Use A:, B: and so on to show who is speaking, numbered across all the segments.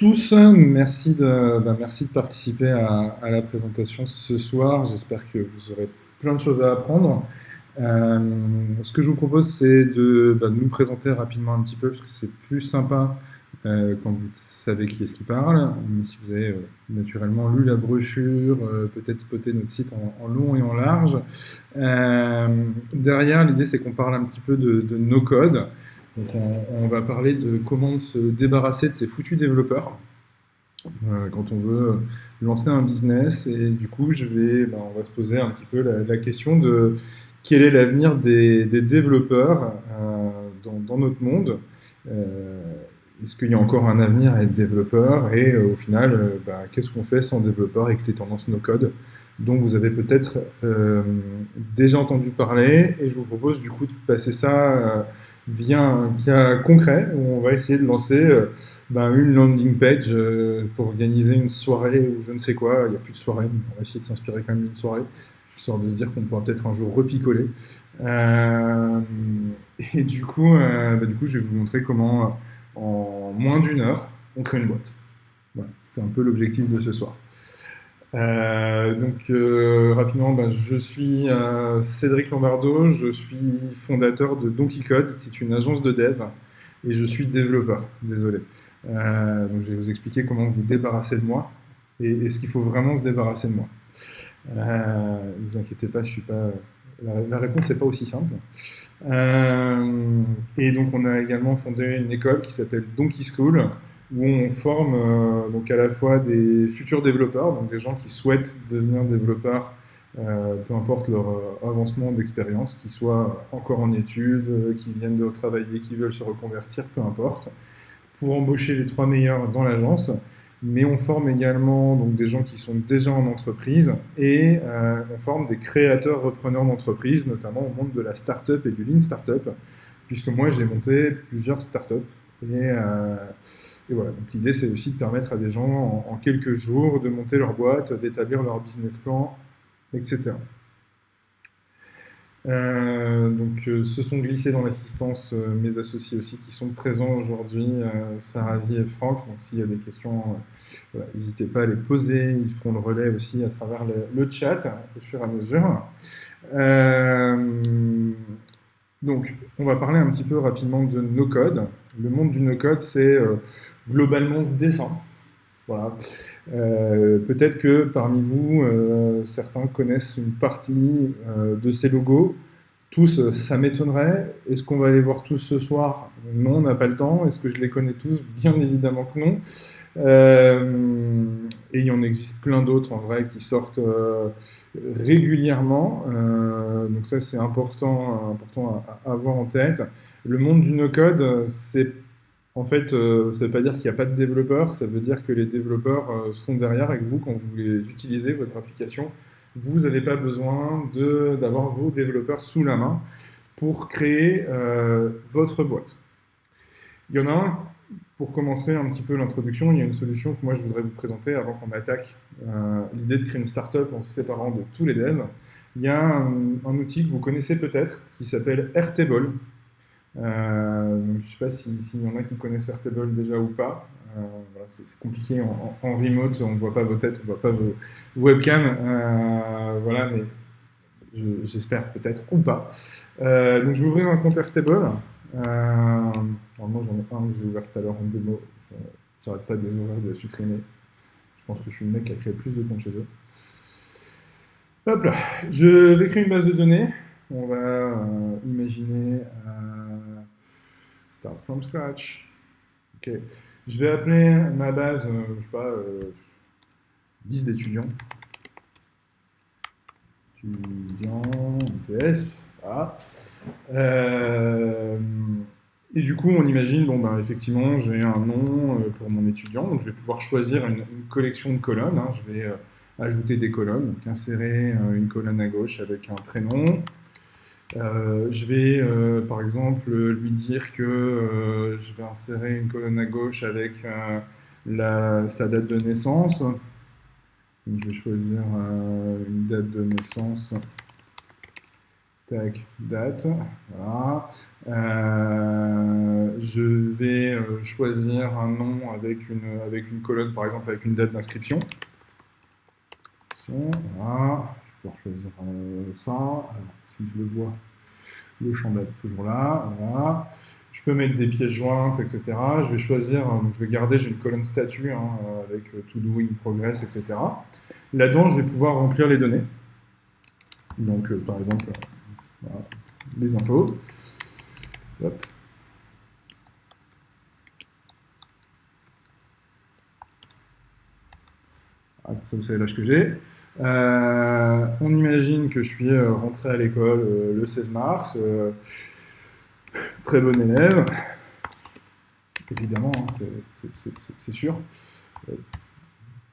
A: tous, merci de participer à la présentation ce soir. J'espère que vous aurez plein de choses à apprendre. Euh, Ce que je vous propose, c'est de nous présenter rapidement un petit peu, parce que c'est plus sympa quand vous savez qui est-ce qui parle, même si vous avez naturellement lu la brochure, peut-être spoté notre site en long et en large. Derrière, l'idée, c'est qu'on parle un petit peu de no-code. Donc on va parler de comment se débarrasser de ces foutus développeurs quand on veut lancer un business. Et du coup, on va se poser un petit peu la question de quel est l'avenir des développeurs dans notre monde. Euh, Est-ce qu'il y a encore un avenir à être développeur? Et au final, qu'est-ce qu'on fait sans développeur avec les tendances no-code dont vous avez peut-être déjà entendu parler? Et je vous propose du coup de passer ça via un cas concret où on va essayer de lancer une landing page pour organiser une soirée ou je ne sais quoi. Il n'y a plus de soirée, mais on va essayer de s'inspirer quand même d'une soirée, histoire de se dire qu'on pourra peut-être un jour repicoler. Euh, et du coup, je vais vous montrer comment, en moins d'une heure, on crée une boîte. Voilà, c'est un peu l'objectif de ce soir. Rapidement, je suis Cédric Lombardo, je suis fondateur de Donkey Code, qui est une agence de dev, et je suis développeur, désolé. Donc je vais vous expliquer comment vous débarrasser de moi, et est-ce qu'il faut vraiment se débarrasser de moi. Ne vous inquiétez pas, je suis pas, la réponse n'est pas aussi simple. Et donc on a également fondé une école qui s'appelle Donkey School, où on forme donc à la fois des futurs développeurs, donc des gens qui souhaitent devenir développeurs, peu importe leur avancement d'expérience, qu'ils soient encore en études, qui viennent de travailler, qui veulent se reconvertir, peu importe, pour embaucher les trois meilleurs dans l'agence. Mais on forme également donc, des gens qui sont déjà en entreprise et on forme des créateurs repreneurs d'entreprise, notamment au monde de la start-up et du lean start-up, puisque moi j'ai monté plusieurs start-up. Et voilà, donc l'idée c'est aussi de permettre à des gens en quelques jours de monter leur boîte, d'établir leur business plan, etc. Se sont glissés dans l'assistance mes associés aussi qui sont présents aujourd'hui, Sarah Vie et Franck. Donc s'il y a des questions, voilà, n'hésitez pas à les poser. Ils feront le relais aussi à travers le chat au fur et à mesure. Euh, donc, on va parler un petit peu rapidement de no-code. Le monde du no-code, c'est globalement ce dessin. Voilà. Peut-être que parmi vous, certains connaissent une partie de ces logos. Tous, ça m'étonnerait. Est-ce qu'on va les voir tous ce soir? Non, on n'a pas le temps. Est-ce que je les connais tous? Bien évidemment que non. Et il y en existe plein d'autres en vrai qui sortent régulièrement. Donc ça c'est important à avoir en tête. Le monde du no-code, c'est en fait, ça ne veut pas dire qu'il n'y a pas de développeurs, ça veut dire que les développeurs sont derrière et que vous, quand vous les utilisez, votre application, vous n'avez pas besoin d'avoir vos développeurs sous la main pour créer votre boîte. Il y en a un, pour commencer un petit peu l'introduction, il y a une solution que moi je voudrais vous présenter avant qu'on attaque l'idée de créer une startup en se séparant de tous les devs. Il y a un outil que vous connaissez peut-être qui s'appelle Airtable. Je ne sais pas s'il y en a qui connaissent Airtable déjà ou pas. Voilà, c'est compliqué en remote, on ne voit pas vos têtes, on ne voit pas vos webcams. Voilà, mais j'espère peut-être ou pas. Donc je vais ouvrir un compte Airtable. Normalement, j'en ai un que j'ai ouvert tout à l'heure en démo. J'arrête pas de les ouvrir, de les supprimer. Je pense que je suis le mec qui a créé plus de comptes chez eux. Hop là, je vais créer une base de données. On va imaginer start from scratch. Ok. Je vais appeler ma base, je sais pas, liste d'étudiants. Étudiants, MTS. Voilà. Et du coup, on imagine, effectivement, j'ai un nom pour mon étudiant, donc je vais pouvoir choisir une collection de colonnes. Hein. Je vais ajouter des colonnes, donc insérer une colonne à gauche avec un prénom. Je vais, par exemple, lui dire que je vais insérer une colonne à gauche avec sa date de naissance. Donc, je vais choisir une date de naissance tac, date, voilà. Je vais choisir un nom avec une colonne, par exemple, avec une date d'inscription. Voilà. Je peux choisir ça. Alors, si je le vois, le champ date toujours là. Voilà. Je peux mettre des pièces jointes, etc. Je vais choisir, donc je vais garder, j'ai une colonne statut hein, avec to do, in progress, etc. Là-dedans, je vais pouvoir remplir les données. Donc, par exemple, voilà, les infos. Hop. Ah, ça, vous savez l'âge que j'ai. On imagine que je suis rentré à l'école le 16 mars. Très bon élève. Évidemment, hein, c'est sûr.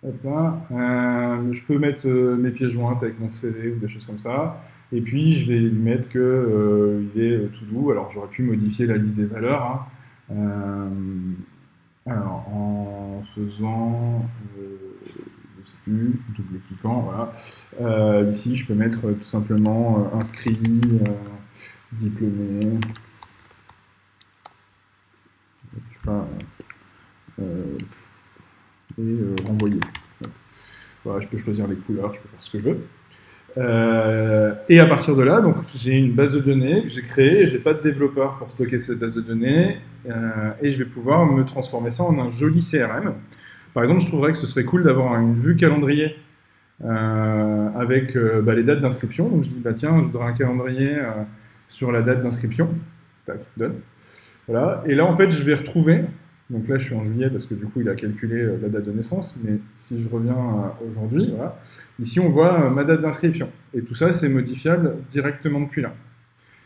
A: Hop là. Je peux mettre mes pièces jointes avec mon CV ou des choses comme ça. Et puis, je vais lui mettre que il est to do. Alors, j'aurais pu modifier la liste des valeurs. Hein. Alors, en faisant, je ne sais plus, double-cliquant, voilà. Ici, je peux mettre tout simplement inscrit, diplômé, je sais pas, et renvoyer. Voilà, je peux choisir les couleurs, je peux faire ce que je veux. Et à partir de là, donc j'ai une base de données que j'ai créée, j'ai pas de développeur pour stocker cette base de données, et je vais pouvoir me transformer ça en un joli CRM. Par exemple, je trouverais que ce serait cool d'avoir une vue calendrier avec les dates d'inscription. Donc je dis, bah tiens, je voudrais un calendrier sur la date d'inscription. Tac, donne. Voilà. Et là, en fait, je vais retrouver. Donc là, je suis en juillet parce que du coup, il a calculé la date de naissance. Mais si je reviens aujourd'hui, voilà. Ici, on voit ma date d'inscription. Et tout ça, c'est modifiable directement depuis là.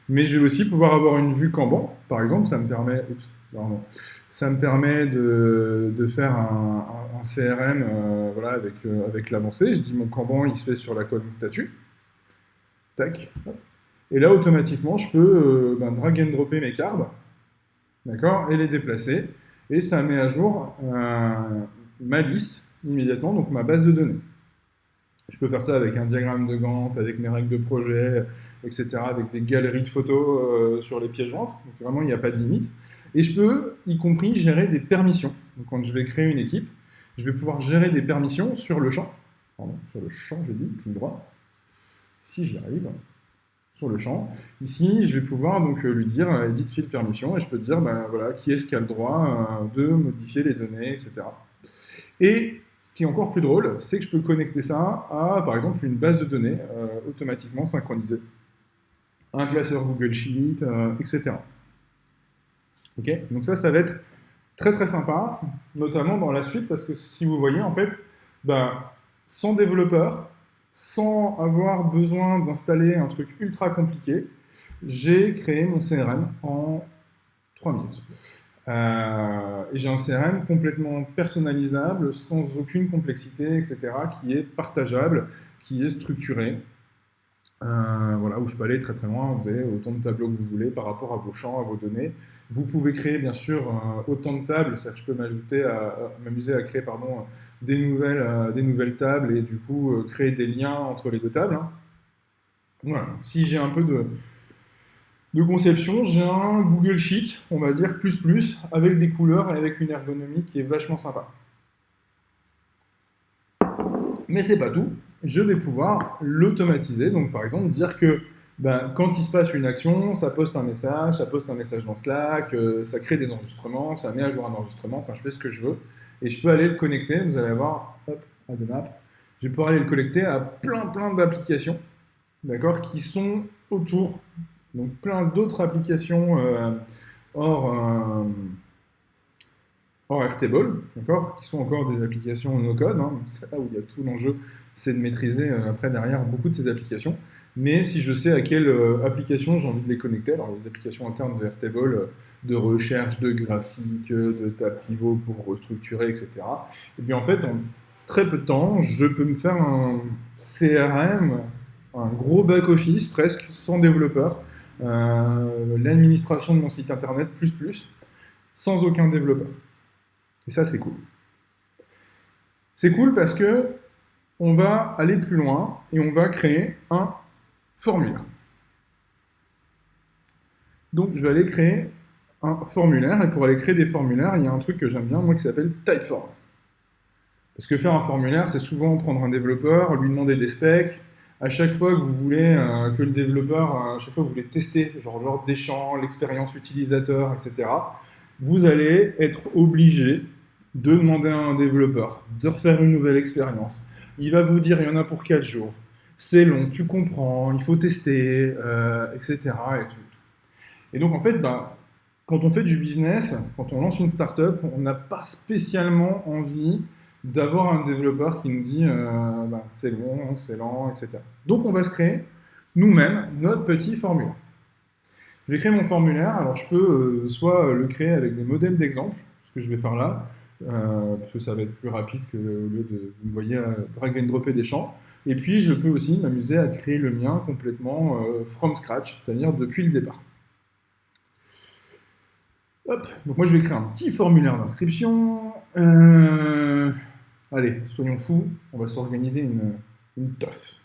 A: Mais je vais aussi pouvoir avoir une vue Kanban. Par exemple, ça me permet, ça me permet de faire un CRM voilà, avec l'avancée. Je dis mon Kanban, il se fait sur la colonne statut. Tac. Hop. Et là, automatiquement, je peux drag and dropper mes cartes, d'accord, et les déplacer. Et ça met à jour ma liste immédiatement, donc ma base de données. Je peux faire ça avec un diagramme de Gantt, avec mes règles de projet, etc., avec des galeries de photos sur les pièces jointes. Donc vraiment, il n'y a pas de limite. Et je peux, y compris, gérer des permissions. Donc quand je vais créer une équipe, je vais pouvoir gérer des permissions sur le champ. Pardon, sur le champ, j'ai dit, clic droit. Si j'y arrive, sur le champ. Ici, je vais pouvoir donc lui dire edit field permission et je peux dire voilà, qui est-ce qui a le droit de modifier les données, etc. Et ce qui est encore plus drôle, c'est que je peux connecter ça à, par exemple, une base de données automatiquement synchronisée, un classeur Google Sheet, etc. Ok, donc ça va être très très sympa, notamment dans la suite, parce que si vous voyez, en fait, sans développeur, sans avoir besoin d'installer un truc ultra compliqué, j'ai créé mon CRM en 3 minutes. Et j'ai un CRM complètement personnalisable, sans aucune complexité, etc., qui est partageable, qui est structuré. Voilà, où je peux aller très très loin, vous avez autant de tableaux que vous voulez par rapport à vos champs, à vos données. Vous pouvez créer bien sûr autant de tables, c'est-à-dire que je peux m'amuser à créer des nouvelles tables et du coup créer des liens entre les deux tables. Hein. Voilà, si j'ai un peu de conception, j'ai un Google Sheet, on va dire plus, avec des couleurs et avec une ergonomie qui est vachement sympa. Mais c'est pas tout. Je vais pouvoir l'automatiser. Donc, par exemple, dire que quand il se passe une action, ça poste un message dans Slack, ça crée des enregistrements, ça met à jour un enregistrement. Enfin, je fais ce que je veux. Et je peux aller le connecter. Vous allez avoir, hop, à deux maps. Je vais pouvoir aller le connecter à plein d'applications, d'accord, qui sont autour. Donc, plein d'autres applications hors Airtable, d'accord, qui sont encore des applications no-code. Hein, c'est là où il y a tout l'enjeu, c'est de maîtriser après derrière beaucoup de ces applications. Mais si je sais à quelle application j'ai envie de les connecter, alors les applications internes de Airtable, de recherche, de graphique, de table pivot pour restructurer, etc. Et bien en fait, en très peu de temps, je peux me faire un CRM, un gros back-office presque, sans développeur, l'administration de mon site internet, sans aucun développeur. Et ça, c'est cool. C'est cool parce que on va aller plus loin et on va créer un formulaire. Donc, je vais aller créer un formulaire. Et pour aller créer des formulaires, il y a un truc que j'aime bien, moi, qui s'appelle Typeform. Parce que faire un formulaire, c'est souvent prendre un développeur, lui demander des specs. À chaque fois que vous voulez que le développeur, à chaque fois que vous voulez tester, genre l'ordre des champs, l'expérience utilisateur, etc., vous allez être obligé de demander à un développeur de refaire une nouvelle expérience. Il va vous dire, il y en a pour 4 jours. C'est long, tu comprends, il faut tester, etc. Et tout. Et donc, en fait, bah, quand on fait du business, quand on lance une startup, on n'a pas spécialement envie d'avoir un développeur qui nous dit bah, c'est long, c'est lent, etc. Donc, on va se créer nous-mêmes notre petit formulaire. Je vais créer mon formulaire. Alors, je peux soit le créer avec des modèles d'exemple, ce que je vais faire là, parce que ça va être plus rapide que au lieu de, vous me voyez, drag and dropper des champs. Et puis, je peux aussi m'amuser à créer le mien complètement from scratch, c'est-à-dire depuis le départ. Hop, donc moi je vais créer un petit formulaire d'inscription. Allez, soyons fous, on va s'organiser une teuf.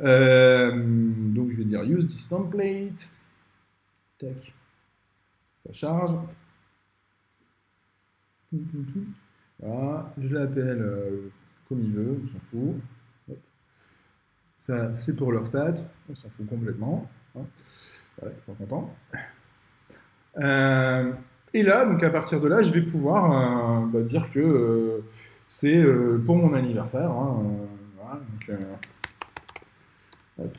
A: Donc je vais dire use this template. Tac. Ça charge. Voilà, je l'appelle comme il veut, on s'en fout. Hop. Ça, c'est pour leur stat, on s'en fout complètement. Hein. Voilà, ils sont contents. Et là, donc à partir de là, je vais pouvoir bah, dire que c'est pour mon anniversaire. Hein, voilà, donc, hop.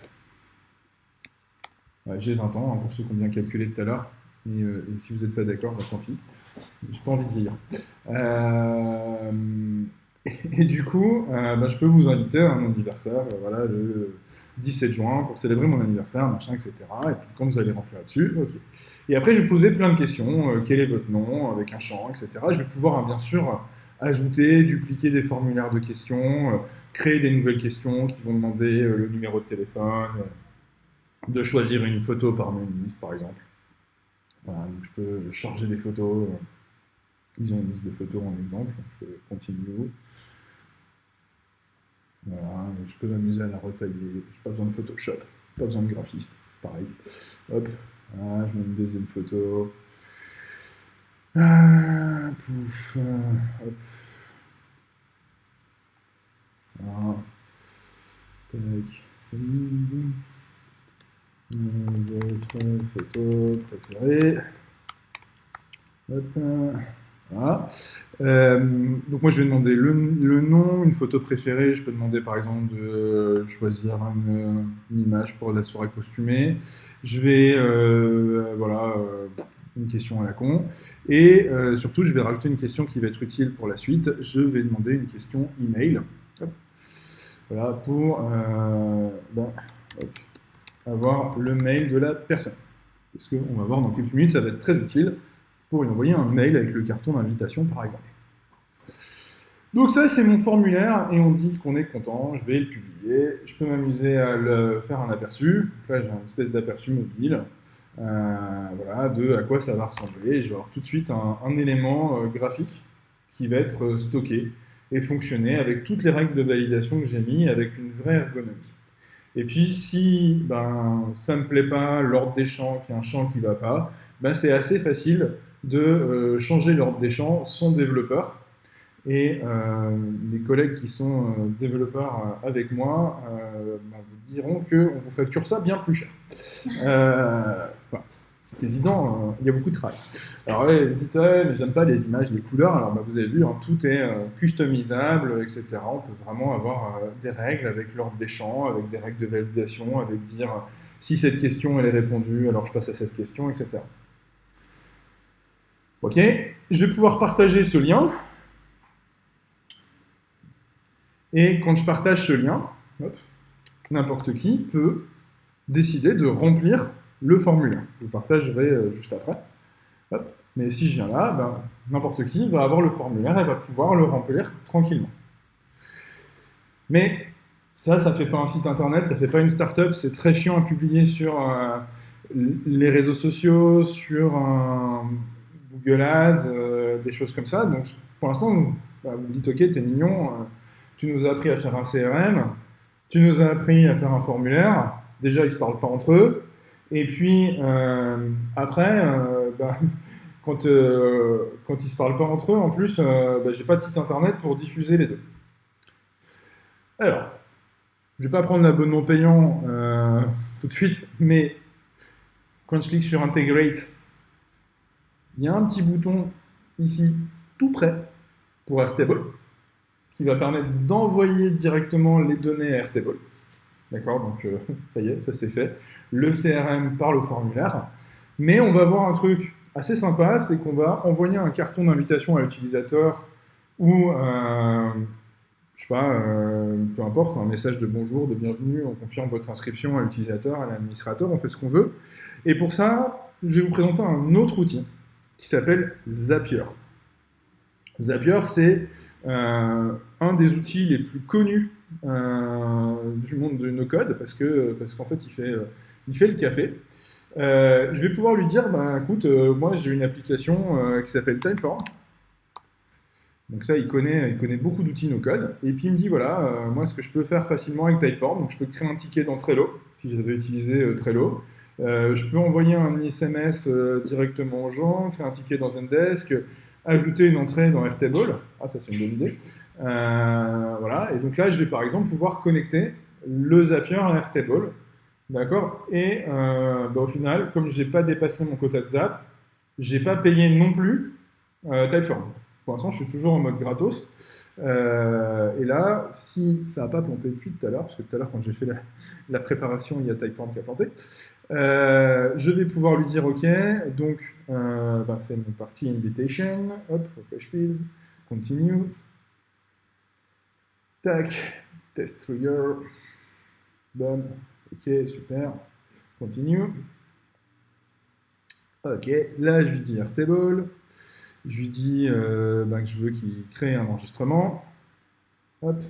A: Ouais, j'ai 20 ans, hein, pour ceux qui ont bien calculé tout à l'heure. Et si vous n'êtes pas d'accord, bah, tant pis. J'ai pas envie de vieillir. Et du coup, bah, je peux vous inviter à un anniversaire, voilà, le 17 juin, pour célébrer mon anniversaire, machin, etc. Et puis quand vous allez remplir là-dessus, ok. Et après, je vais poser plein de questions. Quel est votre nom, avec un champ, etc. Je vais pouvoir, bien sûr, ajouter, dupliquer des formulaires de questions, créer des nouvelles questions qui vont demander le numéro de téléphone, de choisir une photo parmi une liste, par exemple. Voilà, donc je peux charger des photos. Ils ont une liste de photos en exemple. Je peux continuer. Voilà, je peux m'amuser à la retailler. Je n'ai pas besoin de Photoshop, pas besoin de graphiste. Pareil. Hop, voilà, je mets une deuxième photo. Pouf, hop. Voilà. Tac, salut. Votre photo préférée. Hop. Voilà. Donc moi je vais demander le nom, une photo préférée. Je peux demander par exemple de choisir une image pour la soirée costumée. Je vais voilà, une question à la con. Et surtout je vais rajouter une question qui va être utile pour la suite. Je vais demander une question email. Hop. Voilà, pour hop, avoir le mail de la personne. Parce qu'on va voir dans quelques minutes, ça va être très utile pour lui envoyer un mail avec le carton d'invitation, par exemple. Donc ça, c'est mon formulaire, et on dit qu'on est content, je vais le publier. Je peux m'amuser à le faire un aperçu. Donc là, j'ai une espèce d'aperçu mobile, voilà, de à quoi ça va ressembler. Je vais avoir tout de suite un élément graphique qui va être stocké et fonctionner avec toutes les règles de validation que j'ai mis, avec une vraie ergonomie. Et puis, si ça ne me plaît pas, l'ordre des champs, qu'il y a un champ qui ne va pas, c'est assez facile de changer l'ordre des champs sans développeur. Et mes collègues qui sont développeurs avec moi vous diront qu'on vous facture ça bien plus cher. Voilà. C'est évident, il y a beaucoup de travail. Alors ouais, vous dites, ouais, mais j'aime pas les images, les couleurs. Alors vous avez vu, hein, tout est customisable, etc. On peut vraiment avoir des règles avec l'ordre des champs, avec des règles de validation, avec dire si cette question elle est répondue, alors je passe à cette question, etc. Ok, je vais pouvoir partager ce lien. Et quand je partage ce lien, n'importe qui peut décider de remplir le formulaire. Je le partagerai juste après. Hop. Mais si je viens là, n'importe qui va avoir le formulaire et va pouvoir le remplir tranquillement. Mais ça ne fait pas un site internet, ça ne fait pas une startup, c'est très chiant à publier sur les réseaux sociaux, sur Google Ads, des choses comme ça. Donc pour l'instant, vous me dites, ok, t'es mignon, tu nous as appris à faire un CRM, tu nous as appris à faire un formulaire, déjà ils ne se parlent pas entre eux, Et puis, après, quand ils ne se parlent pas entre eux, en plus, j'ai pas de site internet pour diffuser les deux. Alors, je vais pas prendre l'abonnement payant tout de suite, mais quand je clique sur Integrate, il y a un petit bouton ici, tout près, pour Airtable, qui va permettre d'envoyer directement les données à Airtable. D'accord, donc ça y est, ça c'est fait. Le CRM parle au formulaire. Mais on va voir un truc assez sympa, c'est qu'on va envoyer un carton d'invitation à l'utilisateur ou, je sais pas, peu importe, un message de bonjour, de bienvenue, on confirme votre inscription à l'utilisateur, à l'administrateur, on fait ce qu'on veut. Et pour ça, je vais vous présenter un autre outil qui s'appelle Zapier. Zapier, c'est un des outils les plus connus du monde de no-code parce qu'en fait, il fait le café. Je vais pouvoir lui dire, écoute, moi j'ai une application qui s'appelle Typeform. Donc ça, il connaît beaucoup d'outils no-code. Et puis il me dit, voilà, moi ce que je peux faire facilement avec Typeform, donc je peux créer un ticket dans Trello, si j'avais utilisé Trello. Je peux envoyer un SMS directement aux gens, créer un ticket dans Zendesk, ajouter une entrée dans Airtable. Ah, ça c'est une bonne idée. Voilà. Et donc là, je vais par exemple pouvoir connecter le Zapier à Airtable. D'accord. Et au final, comme je n'ai pas dépassé mon quota de Zap, j'ai pas payé non plus Typeform. Pour l'instant, je suis toujours en mode gratos. Et là, si ça n'a pas planté depuis tout à l'heure, parce que tout à l'heure, quand j'ai fait la préparation, il y a Typeform qui a planté, je vais pouvoir lui dire OK. Donc, c'est une partie invitation. Hop, refresh fields, continue. Tac, test trigger. Bon, OK, super. Continue. OK, là, je lui dis Airtable. Je lui dis que je veux qu'il crée un enregistrement. Hop.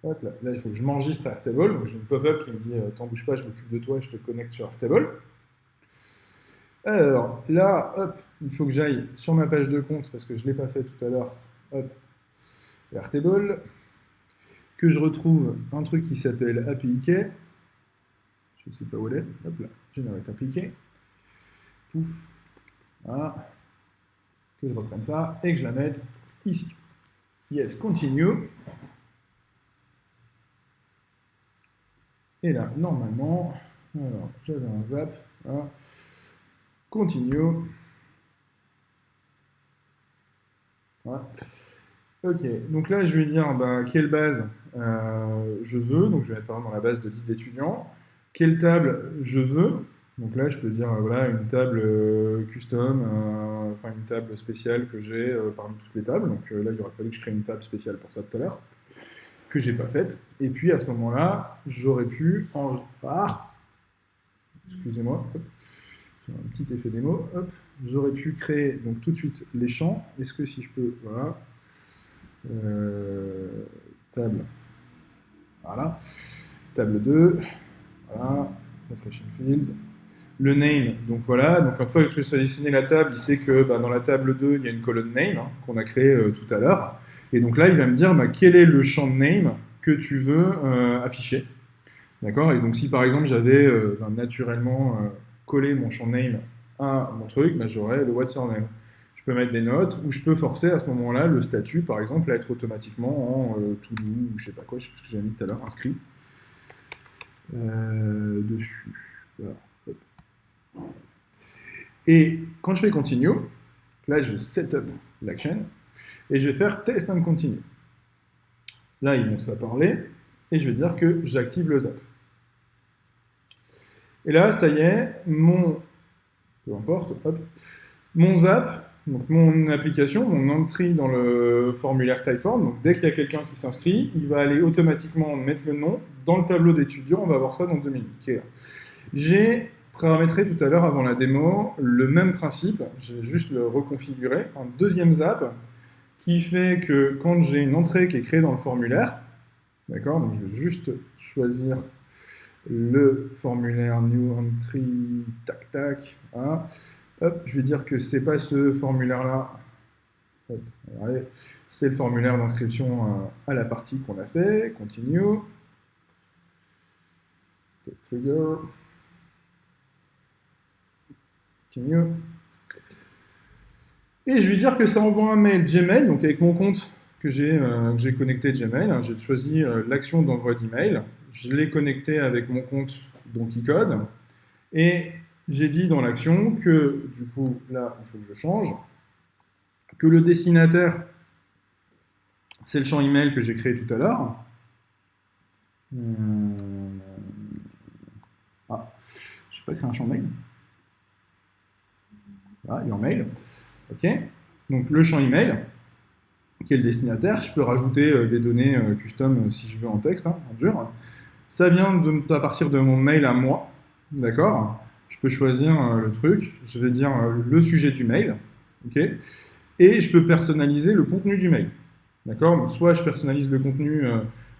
A: Hop là. Là, il faut que je m'enregistre à Airtable. Donc, j'ai une pop-up qui me dit t'en bouge pas, je m'occupe de toi, je te connecte sur Airtable. Alors là, hop, il faut que j'aille sur ma page de compte parce que je ne l'ai pas fait tout à l'heure. Hop, Airtable. Que je retrouve un truc qui s'appelle API Key. Je ne sais pas où elle est. Hop là, Generate API Key. Pouf. Voilà. Que je reprenne ça et que je la mette ici. Yes, continue. Et là, normalement, alors j'avais un zap. Voilà. Continue. Voilà. Ok, donc là, je vais dire quelle base je veux. Donc, je vais mettre par exemple dans la base de liste d'étudiants. Quelle table je veux. Donc là, je peux dire voilà, une table custom, enfin une table spéciale que j'ai parmi toutes les tables. Donc là, il aurait fallu que je crée une table spéciale pour ça tout à l'heure, que j'ai pas faite. Et puis à ce moment-là, j'aurais pu excusez-moi, hop, j'ai un petit effet démo, hop, j'aurais pu créer donc tout de suite les champs. Est-ce que si je peux, voilà, table, voilà, table 2, voilà, refreshing fields. Le name, donc voilà, donc une fois que je vais sélectionner la table, il sait que dans la table 2, il y a une colonne name qu'on a créée tout à l'heure. Et donc là, il va me dire quel est le champ de name que tu veux afficher. D'accord. Et donc si par exemple j'avais naturellement collé mon champ name à mon truc, j'aurais le what's your name. Je peux mettre des notes ou je peux forcer à ce moment-là le statut, par exemple, à être automatiquement en to-do ou je sais pas quoi, je sais pas ce que j'ai mis tout à l'heure, inscrit dessus. Voilà. Et quand je fais continue, là je vais setup l'action et je vais faire test and continue. Là il commence à parler et je vais dire que j'active le zap. Et là ça y est, peu importe, hop, mon zap, donc mon application, mon entry dans le formulaire Typeform, donc dès qu'il y a quelqu'un qui s'inscrit, il va aller automatiquement mettre le nom dans le tableau d'étudiants, on va voir ça dans 2 minutes. Okay. J'ai paramétré tout à l'heure avant la démo le même principe, je vais juste le reconfigurer, un deuxième zap qui fait que quand j'ai une entrée qui est créée dans le formulaire, d'accord, donc je vais juste choisir le formulaire new entry, tac tac, voilà. Hop, je vais dire que c'est pas ce formulaire-là, c'est le formulaire d'inscription à la partie qu'on a fait, continue, test trigger. Continue. Et je vais dire que ça envoie un mail Gmail, donc avec mon compte que j'ai connecté Gmail. Hein, j'ai choisi l'action d'envoi d'email. Je l'ai connecté avec mon compte DonkeyCode. Et j'ai dit dans l'action que, du coup, là, il faut que je change, que le destinataire, c'est le champ email que j'ai créé tout à l'heure. Ah, je n'ai pas créé un champ mail. Voilà, your mail. OK. Donc le champ email, qui est le destinataire, je peux rajouter des données custom si je veux en texte, hein, en dur. Ça vient à partir de mon mail à moi. D'accord. Je peux choisir le truc. Je vais dire le sujet du mail. OK. Et je peux personnaliser le contenu du mail. D'accord. Donc, soit je personnalise le contenu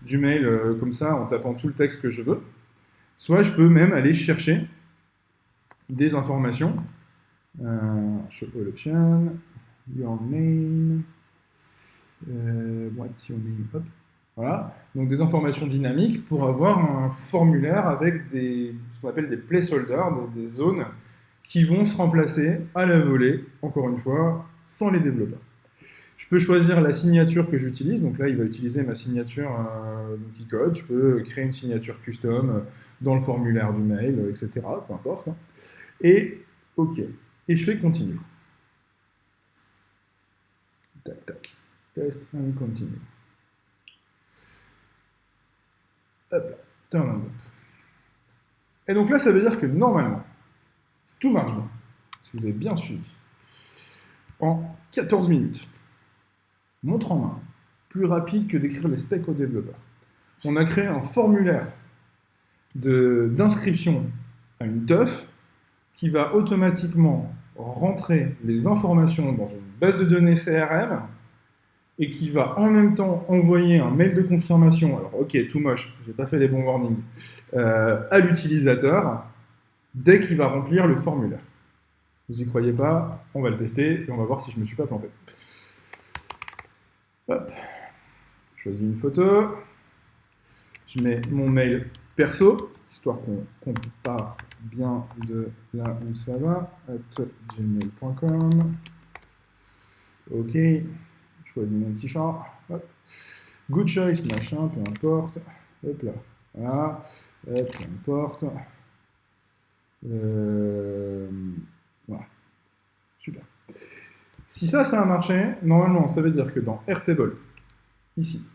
A: du mail comme ça en tapant tout le texte que je veux. Soit je peux même aller chercher des informations. Show all option, your name, what's your name, hop. Voilà, donc des informations dynamiques pour avoir un formulaire avec ce qu'on appelle des placeholders, des zones qui vont se remplacer à la volée, encore une fois, sans les développeurs. Je peux choisir la signature que j'utilise, donc là il va utiliser ma signature DonkeyCode, je peux créer une signature custom dans le formulaire du mail, etc., peu importe. Hein. Et OK, et je fais continue. Tac, tac, test and continue. Hop là, turn on top. Et donc là ça veut dire que normalement, si tout marche bien, si vous avez bien suivi, en 14 minutes, montre en main, plus rapide que d'écrire les specs aux développeurs. On a créé un formulaire d'inscription à une teuf qui va automatiquement rentrer les informations dans une base de données CRM et qui va en même temps envoyer un mail de confirmation, alors ok, tout moche, j'ai pas fait les bons warnings, à l'utilisateur dès qu'il va remplir le formulaire. Vous y croyez pas, on va le tester et on va voir si je me suis pas planté. Hop, je choisis une photo, je mets mon mail perso, histoire qu'on part bien de là où ça va, @gmail.com. Ok, je choisis mon petit chat, hop. Good choice, machin, peu importe. Hop là, voilà, hop, peu importe. Voilà, super. Si ça a marché, normalement, ça veut dire que dans Airtable, ici,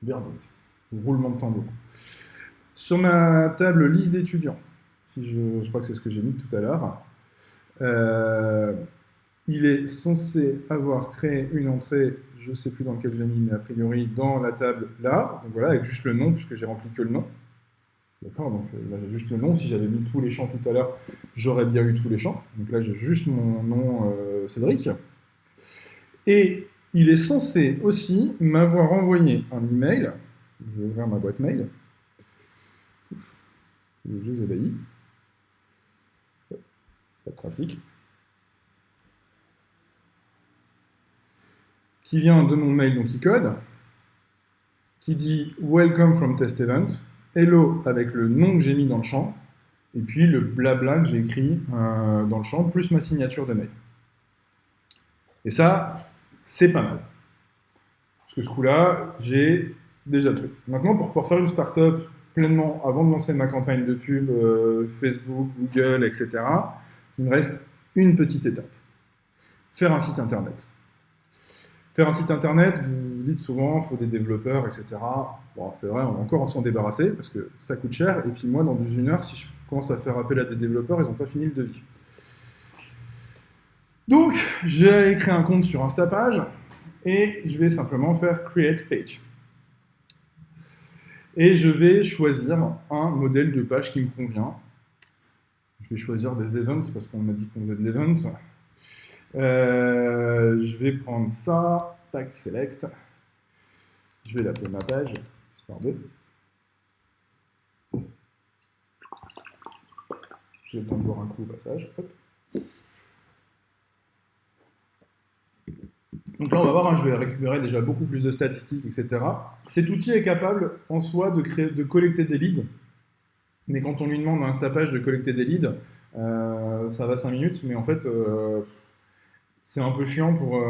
A: verdict, roulement de tambour, sur ma table liste d'étudiants, si je crois que c'est ce que j'ai mis tout à l'heure, il est censé avoir créé une entrée, je ne sais plus dans lequel j'ai mis, mais a priori dans la table là, donc voilà, avec juste le nom, puisque j'ai rempli que le nom. D'accord, donc là j'ai juste le nom. Si j'avais mis tous les champs tout à l'heure, j'aurais bien eu tous les champs. Donc là j'ai juste mon nom Cédric. Et il est censé aussi m'avoir envoyé un email. Je vais ouvrir ma boîte mail. Les jeux ébahis. Pas de trafic. Qui vient de mon mail DonkeyCode, qui dit Welcome from test event. Hello avec le nom que j'ai mis dans le champ, et puis le blabla que j'ai écrit dans le champ, plus ma signature de mail. Et ça, c'est pas mal. Parce que ce coup-là, j'ai déjà le truc. Maintenant, pour pouvoir faire une startup pleinement, avant de lancer ma campagne de pub, Facebook, Google, etc., il me reste une petite étape. Faire un site internet. Faire un site internet, vous vous dites souvent, il faut des développeurs, etc. Bon, c'est vrai, on va encore s'en débarrasser parce que ça coûte cher. Et puis moi, dans 1 heure, si je commence à faire appel à des développeurs, ils n'ont pas fini le devis. Donc, je vais aller créer un compte sur Instapage et je vais simplement faire Create Page. Et je vais choisir un modèle de page qui me convient. Je vais choisir des events parce qu'on m'a dit qu'on faisait de l'event. Je vais prendre ça, tac, select. Je vais l'appeler ma page, histoire de. J'ai besoin de boire un coup au passage. Hop. Donc là, on va voir, hein, je vais récupérer déjà beaucoup plus de statistiques, etc. Cet outil est capable en soi de collecter des leads Mais quand on lui demande à Instapage de collecter des leads, ça va 5 minutes, mais en fait, c'est un peu chiant pour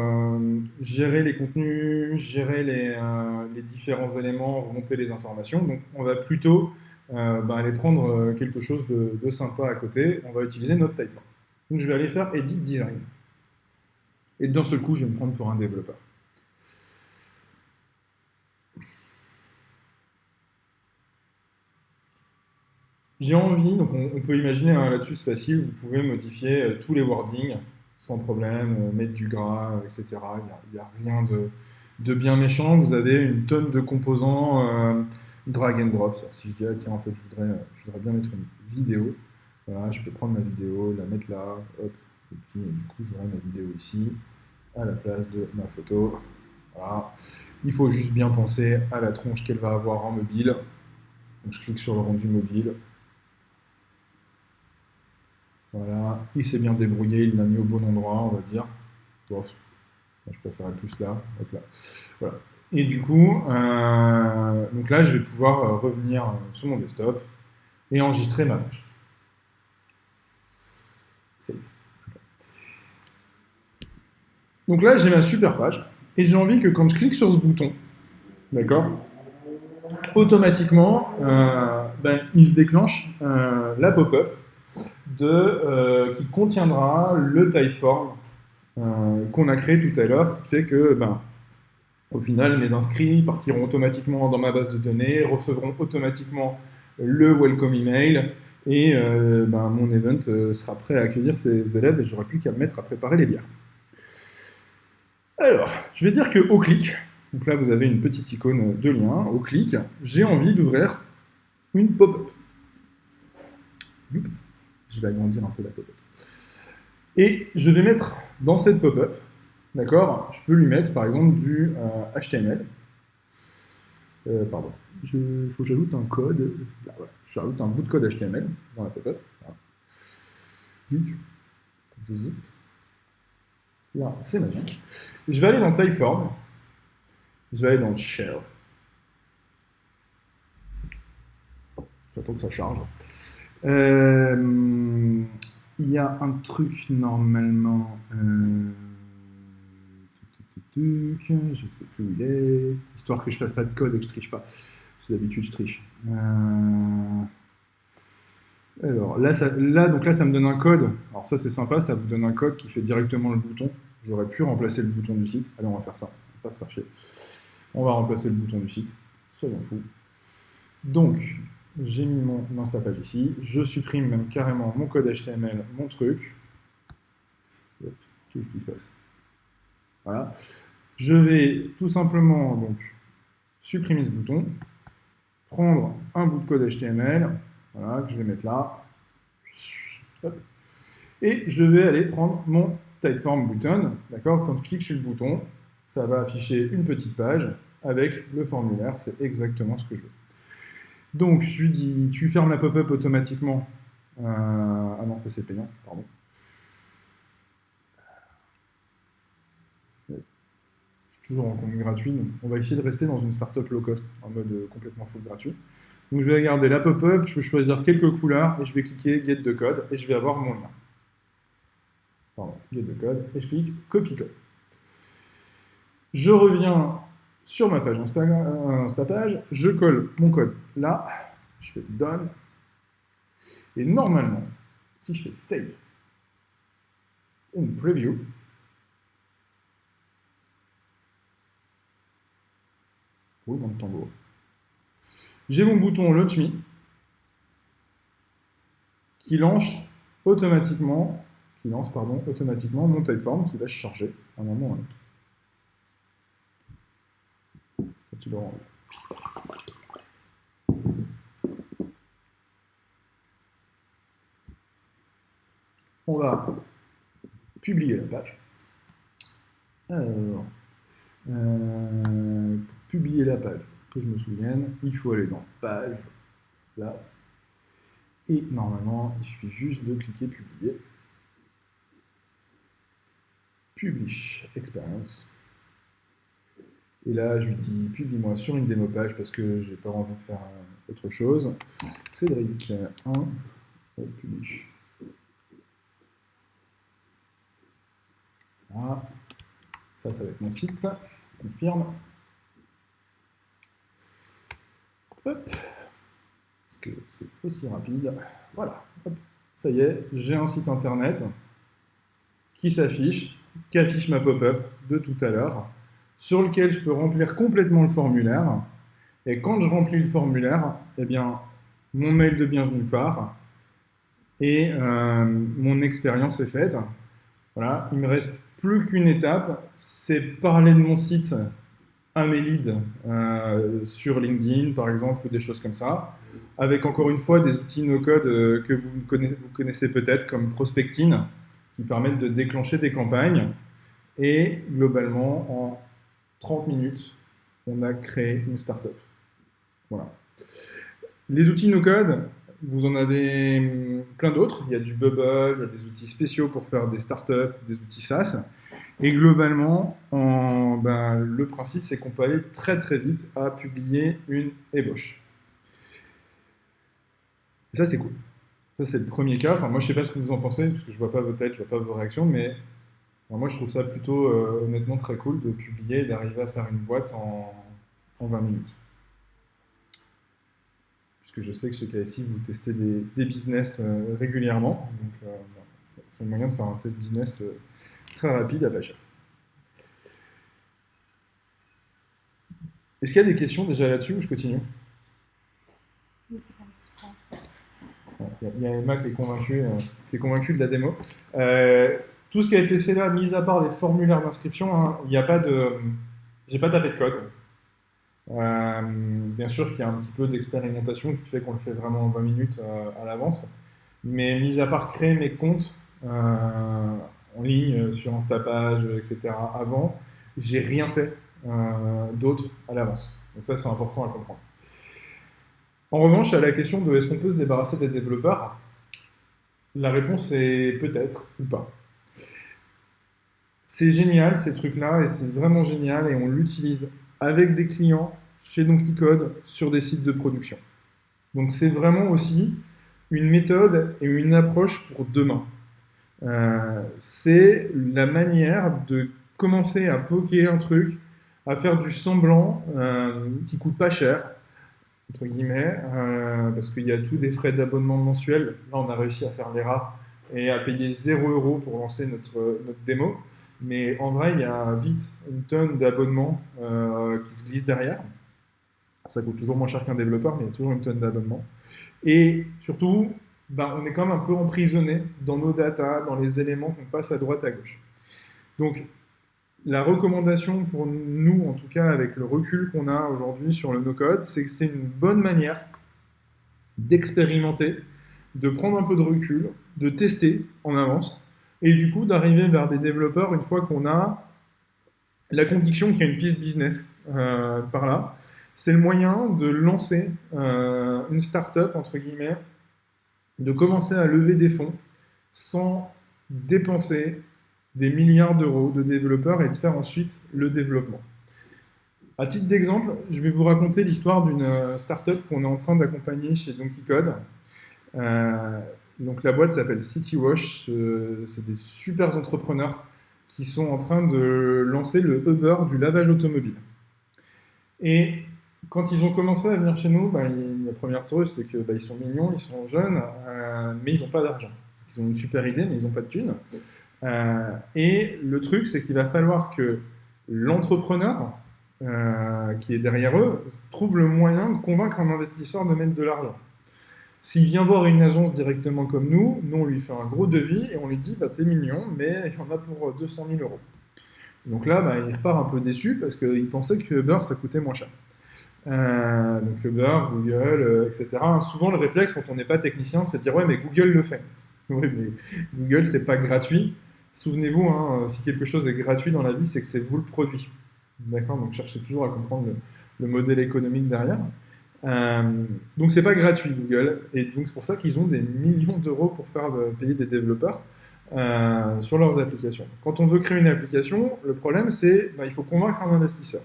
A: gérer les contenus, gérer les différents éléments, remonter les informations. Donc, on va plutôt aller prendre quelque chose de sympa à côté. On va utiliser notre Typeform. Donc, je vais aller faire Edit Design. Et d'un seul coup, je vais me prendre pour un développeur. J'ai envie, donc on peut imaginer là-dessus, c'est facile, vous pouvez modifier tous les wordings sans problème, mettre du gras, etc. Il n'y a rien de bien méchant. Vous avez une tonne de composants drag and drop. Si je dis, ah, tiens, en fait, je voudrais bien mettre une vidéo, voilà, je peux prendre ma vidéo, la mettre là, hop, et puis du coup, j'aurai ma vidéo ici, à la place de ma photo. Voilà. Il faut juste bien penser à la tronche qu'elle va avoir en mobile. Donc, je clique sur le rendu mobile. Voilà, il s'est bien débrouillé, il l'a mis au bon endroit, on va dire. Bon, je préférerais plus là. Hop là. Voilà. Et du coup, donc là, je vais pouvoir revenir sur mon desktop et enregistrer ma page. Save. Donc là, j'ai ma super page et j'ai envie que quand je clique sur ce bouton, d'accord, automatiquement, il se déclenche la pop-up qui contiendra le typeform qu'on a créé tout à l'heure, qui fait que, au final, mes inscrits partiront automatiquement dans ma base de données, recevront automatiquement le welcome email, et mon event sera prêt à accueillir ces élèves, et j'aurai plus qu'à me mettre à préparer les bières. Alors, je vais dire que au clic, donc là vous avez une petite icône de lien, au clic, j'ai envie d'ouvrir une pop-up. Je vais agrandir un peu la pop-up. Et je vais mettre dans cette pop-up, d'accord, je peux lui mettre par exemple du HTML. Pardon, il faut que j'ajoute un code. Là, voilà. J'ajoute un bout de code HTML dans la pop-up. Voilà. Là, c'est magique. Je vais aller dans Typeform. Je vais aller dans Shell. J'attends que ça charge. Il y a un truc normalement. Je sais plus où il est. Histoire que je fasse pas de code et que je triche pas. Parce que d'habitude, je triche. Alors là, ça me donne un code. Alors ça, c'est sympa, ça vous donne un code qui fait directement le bouton. J'aurais pu remplacer le bouton du site. Allez, on va faire ça. On va pas se faire chier. On va remplacer le bouton du site. Soyons fous. Donc, j'ai mis mon Instapage ici. Je supprime même carrément mon code HTML, mon truc. Qu'est-ce qui se passe? Voilà. Je vais tout simplement donc supprimer ce bouton, prendre un bout de code HTML, voilà, que je vais mettre là, hop, et je vais aller prendre mon Typeform button, d'accord? Quand je clique sur le bouton, ça va afficher une petite page avec le formulaire, c'est exactement ce que je veux. Donc je lui dis, tu fermes la pop-up automatiquement. Ah non, ça c'est payant, pardon. Toujours en compte gratuit, donc on va essayer de rester dans une startup low cost, en mode complètement full gratuit. Donc je vais regarder la pop-up, je peux choisir quelques couleurs, et je vais cliquer Get de code, et je vais avoir mon lien. Pardon, Get de code, et je clique Copy code. Je reviens sur ma page Instapage, je colle mon code là, je fais Done, et normalement, si je fais Save in Preview, dans le tambour. J'ai mon bouton Launch Me qui lance automatiquement mon Typeform qui va se charger à un moment ou à un autre. On va publier la page. Alors, pour publier la page, que je me souvienne, il faut aller dans Page, là, et normalement, il suffit juste de cliquer Publier. Publish Experience. Et là, je lui dis, publie-moi sur une démo page parce que j'ai pas envie de faire autre chose. Cédric 1, publish. Voilà. Ça va être mon site. Confirme. Hop. Parce que c'est aussi rapide. Voilà. Hop. Ça y est, j'ai un site internet qui s'affiche, qui affiche ma pop-up de tout à l'heure, sur lequel je peux remplir complètement le formulaire. Et quand je remplis le formulaire, eh bien, mon mail de bienvenue part et mon expérience est faite. Voilà, il me reste plus qu'une étape, c'est parler de mon site à mes leads sur LinkedIn par exemple ou des choses comme ça, avec encore une fois des outils no-code que vous connaissez peut-être comme Prospectin qui permettent de déclencher des campagnes et globalement en 30 minutes on a créé une startup. Voilà. Les outils no-code, vous en avez plein d'autres. Il y a du Bubble, il y a des outils spéciaux pour faire des startups, des outils SaaS. Et globalement, le principe, c'est qu'on peut aller très très vite à publier une ébauche. Et ça, c'est cool. Ça, c'est le premier cas. Enfin, moi, je ne sais pas ce que vous en pensez, parce que je ne vois pas vos têtes, je ne vois pas vos réactions, mais moi, je trouve ça plutôt honnêtement très cool de publier et d'arriver à faire une boîte en 20 minutes. Puisque je sais que chez KSI, vous testez des business régulièrement. Donc, c'est un moyen de faire un test business très rapide à pas cher. Est-ce qu'il y a des questions déjà là-dessus ou je continue?
B: Oui, c'est pas super.
A: Il y a Emma qui est convaincue de la démo. Tout ce qui a été fait là, mis à part les formulaires d'inscription, hein, il n'y a pas de... J'ai pas tapé de code. Bien sûr qu'il y a un petit peu d'expérimentation qui fait qu'on le fait vraiment en 20 minutes à l'avance. Mais mis à part créer mes comptes en ligne sur Instapage, etc. avant, j'ai rien fait d'autre à l'avance. Donc ça, c'est important à comprendre. En revanche, à la question de est-ce qu'on peut se débarrasser des développeurs, la réponse est peut-être ou pas. C'est génial ces trucs-là et c'est vraiment génial et on l'utilise avec des clients chez Donkey Code sur des sites de production. Donc c'est vraiment aussi une méthode et une approche pour demain. C'est la manière de commencer à poker un truc, à faire du semblant qui coûte pas cher, entre guillemets, parce qu'il y a tous des frais d'abonnement mensuels. Là, on a réussi à faire les rats et à payer 0 € pour lancer notre démo. Mais en vrai, il y a vite une tonne d'abonnements qui se glissent derrière. Ça coûte toujours moins cher qu'un développeur, mais il y a toujours une tonne d'abonnements. Et surtout, on est quand même un peu emprisonné dans nos datas, dans les éléments qu'on passe à droite à gauche. Donc, la recommandation pour nous, en tout cas avec le recul qu'on a aujourd'hui sur le no-code, c'est que c'est une bonne manière d'expérimenter, de prendre un peu de recul, de tester en avance, et du coup d'arriver vers des développeurs une fois qu'on a la conviction qu'il y a une piste business par là. C'est le moyen de lancer une start-up, entre guillemets, de commencer à lever des fonds sans dépenser des milliards d'euros de développeurs et de faire ensuite le développement. À titre d'exemple, je vais vous raconter l'histoire d'une startup qu'on est en train d'accompagner chez Donkey Code. Donc la boîte s'appelle CityWash, c'est des super entrepreneurs qui sont en train de lancer le Uber du lavage automobile. Et quand ils ont commencé à venir chez nous, la première chose, c'est qu'ils sont mignons, ils sont jeunes, mais ils n'ont pas d'argent. Ils ont une super idée, mais ils n'ont pas de thunes. Et le truc, c'est qu'il va falloir que l'entrepreneur qui est derrière eux trouve le moyen de convaincre un investisseur de mettre de l'argent. S'il vient voir une agence directement comme nous on lui fait un gros devis et on lui dit t'es mignon, mais il y en a pour 200 000 €. Donc là, il repart un peu déçu parce qu'il pensait que Uber, ça coûtait moins cher. Donc Uber, Google, etc. Souvent, le réflexe quand on n'est pas technicien, c'est de dire ouais, mais Google le fait. Oui, mais Google, c'est pas gratuit. Souvenez-vous, si quelque chose est gratuit dans la vie, c'est que c'est vous le produit. D'accord? Donc cherchez toujours à comprendre le modèle économique derrière. Donc c'est pas gratuit Google, et donc c'est pour ça qu'ils ont des millions d'euros pour faire payer des développeurs sur leurs applications. Quand on veut créer une application, le problème c'est il faut convaincre un investisseur.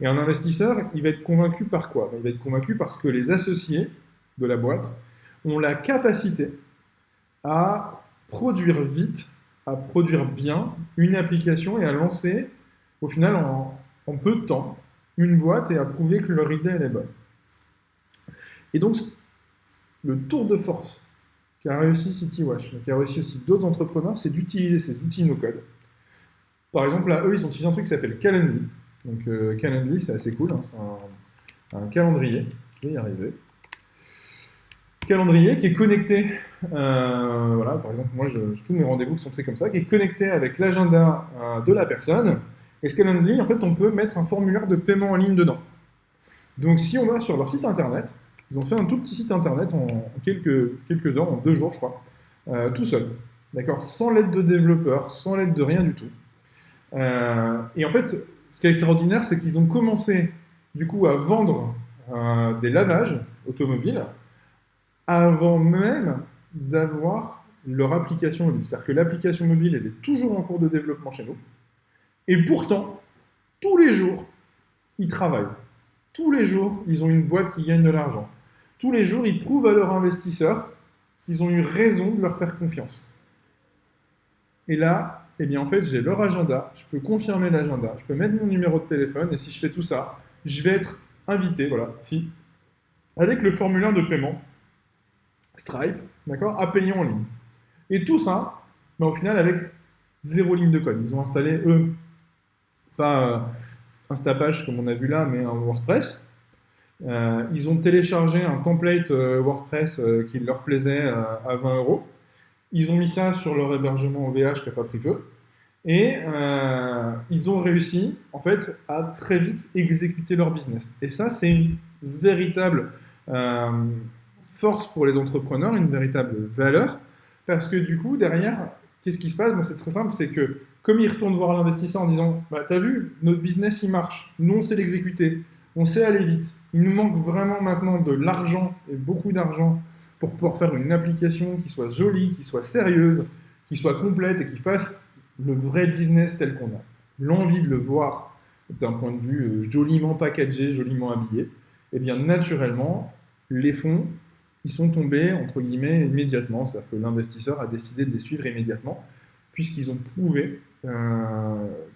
A: Et un investisseur, il va être convaincu par quoi? Il va être convaincu parce que les associés de la boîte ont la capacité à produire vite, à produire bien une application et à lancer, au final, en peu de temps, une boîte et à prouver que leur idée, elle est bonne. Et donc, le tour de force qu'a réussi CityWash, mais qu'a réussi aussi d'autres entrepreneurs, c'est d'utiliser ces outils no-code. Par exemple, là, eux, ils ont utilisé un truc qui s'appelle Calendly. Donc, Calendly, c'est assez cool, hein, c'est un calendrier. Je vais y arriver. Calendrier qui est connecté, voilà, par exemple, moi, tous mes rendez-vous qui sont faits comme ça, qui est connecté avec l'agenda de la personne. Et ce Calendly, en fait, on peut mettre un formulaire de paiement en ligne dedans. Donc, si on va sur leur site internet, ils ont fait un tout petit site internet en quelques heures, en 2 jours, je crois, tout seul, d'accord, sans l'aide de développeurs, sans l'aide de rien du tout. Et en fait, ce qui est extraordinaire, c'est qu'ils ont commencé, du coup, à vendre des lavages automobiles avant même d'avoir leur application mobile. C'est-à-dire que l'application mobile, elle est toujours en cours de développement chez nous. Et pourtant, tous les jours, ils travaillent. Tous les jours, ils ont une boîte qui gagne de l'argent. Tous les jours, ils prouvent à leurs investisseurs qu'ils ont eu raison de leur faire confiance. Et là, eh bien, en fait, j'ai leur agenda, je peux confirmer l'agenda, je peux mettre mon numéro de téléphone, et si je fais tout ça, je vais être invité, voilà, ici, avec le formulaire de paiement Stripe, d'accord, à payer en ligne. Et tout ça, au final, avec 0 ligne de code. Ils ont installé, eux, pas Instapage comme on a vu là, mais un WordPress. Ils ont téléchargé un template WordPress qui leur plaisait à 20 euros. Ils ont mis ça sur leur hébergement OVH qui n'a pas pris feu. Et ils ont réussi, en fait, à très vite exécuter leur business. Et ça, c'est une véritable force pour les entrepreneurs, une véritable valeur, parce que du coup, derrière, qu'est-ce qui se passe? C'est très simple, c'est que comme ils retournent voir l'investisseur en disant « T'as vu, notre business, il marche, nous, on sait l'exécuter, on sait aller vite, il nous manque vraiment maintenant de l'argent, et beaucoup d'argent, pour pouvoir faire une application qui soit jolie, qui soit sérieuse, qui soit complète et qui fasse le vrai business tel qu'on a l'envie de le voir d'un point de vue joliment packagé, joliment habillé, et bien naturellement, les fonds, ils sont tombés, entre guillemets, immédiatement. C'est-à-dire que l'investisseur a décidé de les suivre immédiatement, puisqu'ils ont prouvé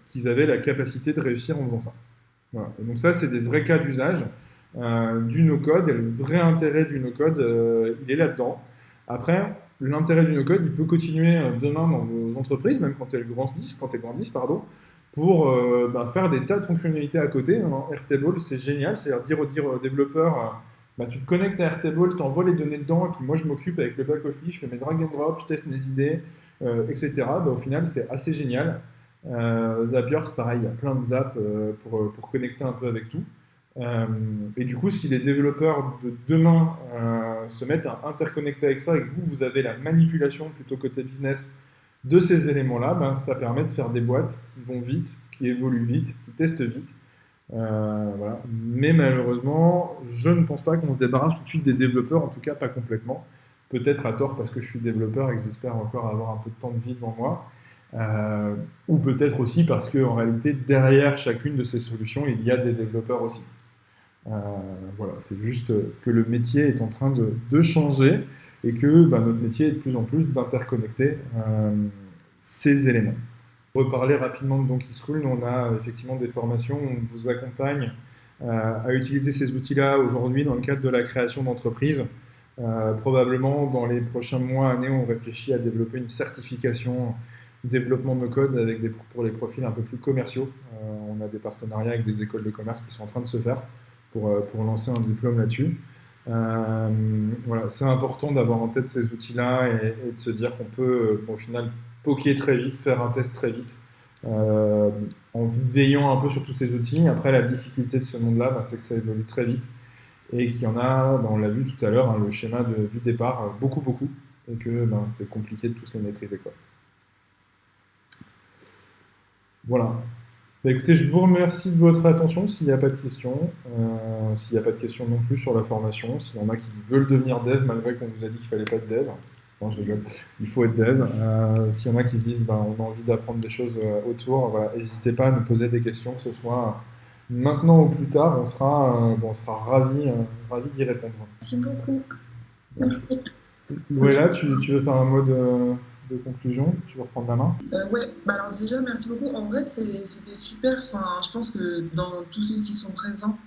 A: qu'ils avaient la capacité de réussir en faisant ça. Voilà. Et donc ça, c'est des vrais cas d'usage du no-code, et le vrai intérêt du no-code, il est là-dedans. Après, l'intérêt du no-code, il peut continuer demain dans vos entreprises, même quand elles grandissent, pour faire des tas de fonctionnalités à côté. Hein. Airtable, c'est génial, c'est-à-dire dire aux développeurs, tu te connectes à Airtable, tu envoies les données dedans, et puis moi je m'occupe avec le back-office, je fais mes drag and drop, je teste mes idées, etc. Au final, c'est assez génial. Zapier, c'est pareil, il y a plein de zaps pour connecter un peu avec tout. Et du coup, si les développeurs de demain se mettent à interconnecter avec ça et que vous avez la manipulation plutôt côté business de ces éléments-là, ça permet de faire des boîtes qui vont vite, qui évoluent vite, qui testent vite. Voilà. Mais malheureusement, je ne pense pas qu'on se débarrasse tout de suite des développeurs, en tout cas pas complètement. Peut-être à tort parce que je suis développeur et que j'espère encore avoir un peu de temps de vie devant moi. Ou peut-être aussi parce qu'en réalité, derrière chacune de ces solutions, il y a des développeurs aussi. Voilà, c'est juste que le métier est en train de changer et que notre métier est de plus en plus d'interconnecter ces éléments. Pour reparler rapidement de Donkey School, nous on a effectivement des formations où on vous accompagne à utiliser ces outils-là aujourd'hui dans le cadre de la création d'entreprises. Probablement dans les prochains mois, années, on réfléchit à développer une certification développement de code pour les profils un peu plus commerciaux. On a des partenariats avec des écoles de commerce qui sont en train de se faire pour lancer un diplôme là-dessus. Voilà, c'est important d'avoir en tête ces outils-là et de se dire qu'on peut au final poker très vite, faire un test très vite, en veillant un peu sur tous ces outils. Après, la difficulté de ce monde-là, c'est que ça évolue très vite et qu'il y en a, on l'a vu tout à l'heure, le schéma du départ, beaucoup, et que c'est compliqué de tous les maîtriser, quoi. Voilà. Écoutez, je vous remercie de votre attention. S'il n'y a pas de questions, s'il n'y a pas de questions non plus sur la formation, s'il y en a qui veulent devenir dev malgré qu'on vous a dit qu'il ne fallait pas être dev, non, je rigole, il faut être dev. S'il y en a qui se disent on a envie d'apprendre des choses autour, voilà, n'hésitez pas à nous poser des questions, que ce soit maintenant ou plus tard, on sera ravis d'y répondre.
B: Merci beaucoup.
A: Merci.
B: Merci.
A: Louella, tu veux faire un mot de conclusion? Tu veux reprendre la main?
C: Ouais, bah alors déjà, merci beaucoup. En vrai, c'était super. Enfin, je pense que dans tous ceux qui sont présents,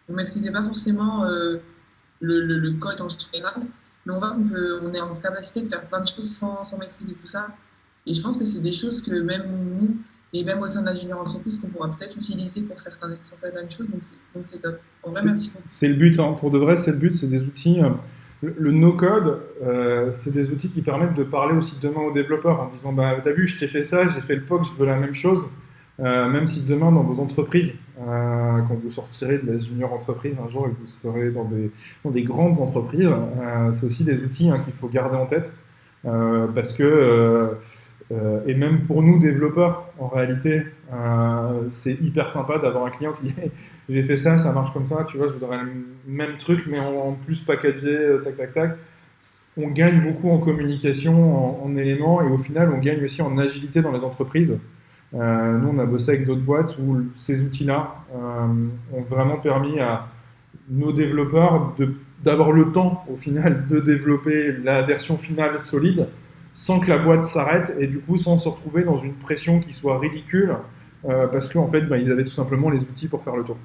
C: on maîtrisait pas forcément le code en général, mais on voit on est en capacité de faire plein de choses sans maîtriser tout ça. Et je pense que c'est des choses que même nous, et même au sein de la junior entreprise, qu'on pourra peut-être utiliser pour certaines choses. Donc c'est top. En vrai, merci beaucoup.
A: C'est le but, hein. Pour de vrai, c'est le but, c'est des outils. Le no-code, c'est des outils qui permettent de parler aussi demain aux développeurs en disant bah, t'as vu, je t'ai fait ça, j'ai fait le POC, je veux la même chose. Même si demain, dans vos entreprises, quand vous sortirez de la junior entreprise un jour et que vous serez dans des grandes entreprises, c'est aussi des outils hein, qu'il faut garder en tête. Parce que, et même pour nous développeurs, en réalité, c'est hyper sympa d'avoir un client qui dit j'ai fait ça, ça marche comme ça, tu vois, je voudrais le même truc, mais en plus packagé, tac, tac, tac. On gagne beaucoup en communication, en éléments, et au final, on gagne aussi en agilité dans les entreprises. Nous, on a bossé avec d'autres boîtes où ces outils-là ont vraiment permis à nos développeurs d'avoir le temps, au final, de développer la version finale solide sans que la boîte s'arrête et du coup sans se retrouver dans une pression qui soit ridicule parce qu'en fait, bah, ils avaient tout simplement les outils pour faire le tour.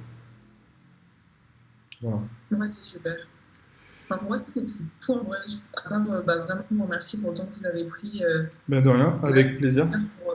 A: Voilà.
C: Ouais, c'est super. Enfin, pour moi, c'était tout en vrai. À part, bah, vraiment, vous remercie pour le temps que vous avez pris
A: Ben de rien,
C: là,
A: avec plaisir.
C: pour,